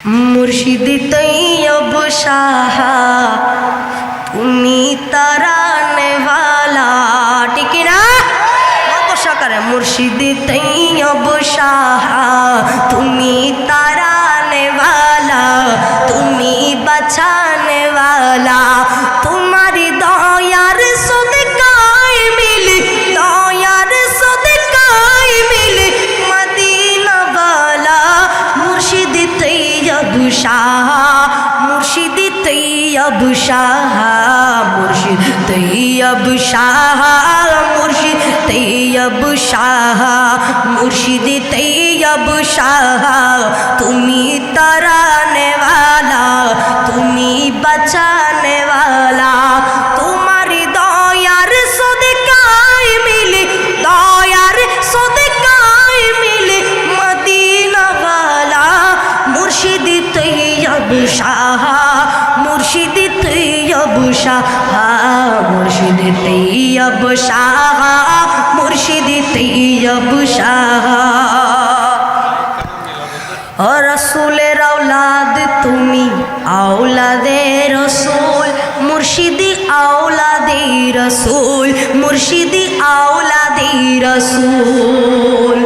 मुर्शिद तैयब शाह तुम्ही तराने वाला ठीक है ना बहुत करे मुर्शिद तैयब शाह तुम्ही तराने वाला तुम्ही बचाने वाला तुम्हारी दयार सदकाए मिली दयार सदकाए मिली मदीना वाला मुर्शिद तैयब शाह मुर्शिद तैयब शाह मुर्शिद तैयब शाह मुर्शिद तैयब शाह मुर्शिद तैयब शाह तुम्ही तराने वाला तुम्ही बचाने वाला तुम्हारी दयार सदकाए मिली दयार सदकाए मिली मदीना वाला मुर्शिद तैयब शाह मुर्शिद तैयब शाह मुर्शिद तैयब शाह मुर्शिद तैयब शाह और रसूलेर औलाद तुमी औलादे रसूल मुर्शिदी औलादे रसूल मुर्शिदी औलादे रसूल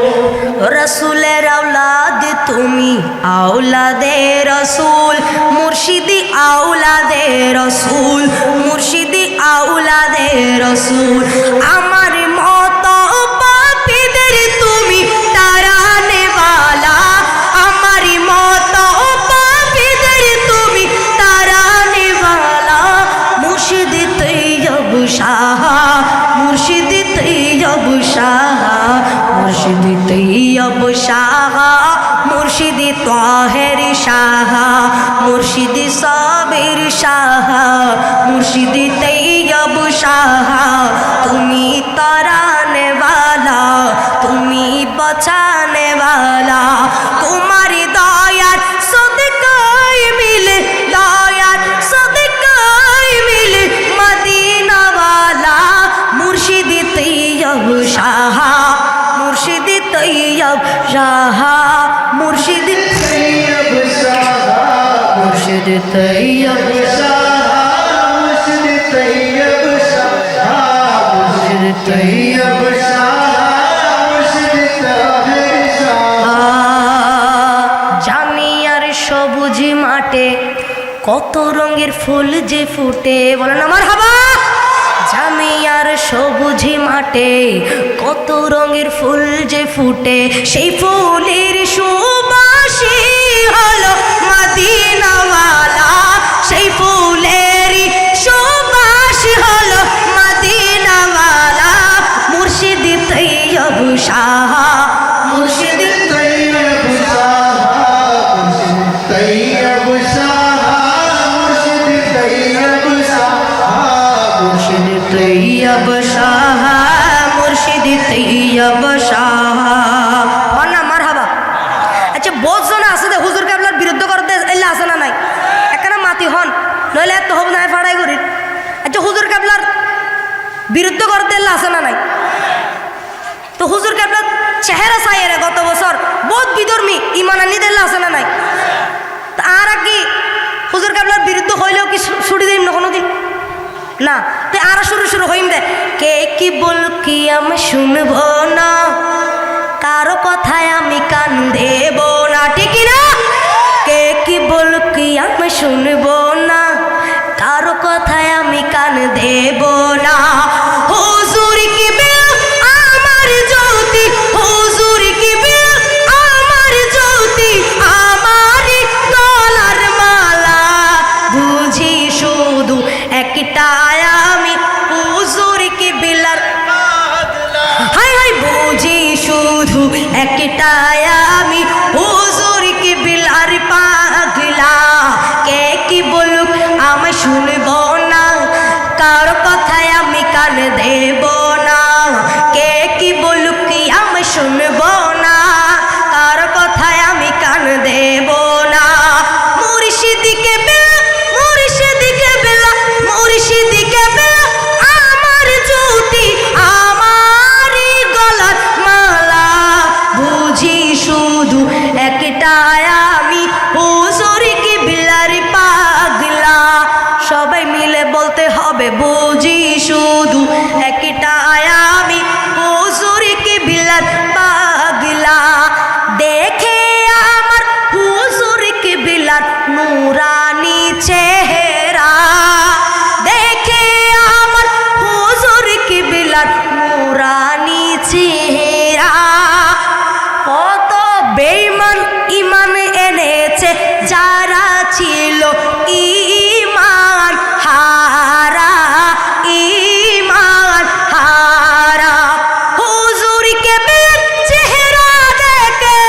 रसूलेर औलाद तुमी औलादे रसूल मुर्शिदी औलादे रसूल मुर्शिदी औलादे रसूल আমার মতো পাপীদের তুমি তাড়ানে वाला আমার মতো পাপীদের তুমি তাড়ানে वाला মুর্শিদ তৈয়ব শাহ মুর্শিদ তৈয়ব শাহ মুর্শিদ তৈয়ব শাহ মুর্শিদ তাহের শাহ মুর্শিদ সাবির শাহ মুর্শিদ তৈয়ব শাহ তুমি তারানে वाला তুমি बचाने वाला तुम्हारी दयार सदकाए मिले दयार सदकाए मिले मदीना वाला मुर्शिद तैयब शाह मुर्शिद तैयब शाह मुर्शिद तैयब शाह मुर्शिद तैयब शाह मुर्शिद तैयब शाह मुर्शिद तैयब জামিয়ার সবুজ মাঠে কত রঙের ফুল যে ফুটে বলেন আমার হাবা জামিয়ার সবুজ মাঠে কত রঙের ফুল যে ফুটে সেই ফুলের সুবাসী হলো মদিনা ওয়ালা সেই ফুলের সুবাস হলো মদিনা ওয়ালা মুর্শিদ তৈয়ব শাহ মুর্শিদ তৈয়ব শাহ তৈয়ব শাহ মুর্শিদ তৈয়ব শাহ মুর্শিদ তৈয়ব শাহ মুর্শিদ তৈয়ব শাহ না মারহাবা আচ্ছা বহুত জন আছে যে হুজুর কেবলার বিরুদ্ধে করতে এলে আছে না নাই এখানে মাতি হন নইলে এত হব না ফাড়াই করি আচ্ছা হুজুর কেবলার বিরুদ্ধে করতে এলে আছে না নাই তো হুজুর কেবলার চেহারা চাইরে গত বছর বহুত বিধর্মী ইমান আনি দিলে আছে না নাই তা আর কি হুজুর কেবলার বিরুদ্ধে হইলেও কি ছুটি দিন না কোনোদিন না তো আর শুরু হইম দে কে কি বল কি আমি শুনব না কারো কথায় আমি কান দেব না ঠিক না কে কি বল কি আমি শুনব না কারো কথায় আমি কান দেব না হুজুর কি বেল আমার জ্যোতি হুজুর কি বেল আমার জ্যোতি আমার গলার মালা বুঝি শুধু একটাই আমি হুজুর কি বিলার হাই হাই বুঝি শুধু একটাই আমি হুজুর কি বিলার পাগলা কে কি বলুক আমি শুনব না কারো কথায় চেহারা দেখে আমার হুজুর কিবলার নুরানি চেহারা। কত বেঈমান ইমান এনেছে যারা ছিল ঈমান হারা, ঈমান হারা। হুজুর কিবলার চেহারা দেখে,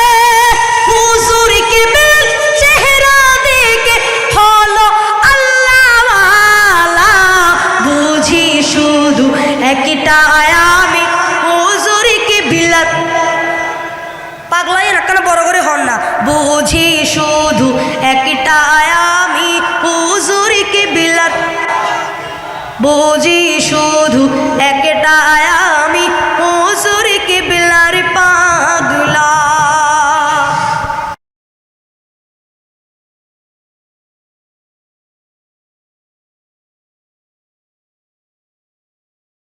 হুজুর কিবলার চেহারা দেখে হলো আল্লাহওয়ালা। বুঝি শুধু একটা আমি হুজুর কিবলার, পাগলাই রাখানা বড় করে হন না। বুঝি শুধু একটা আমি হুজুর কিবলার, বুঝি শুধু একটা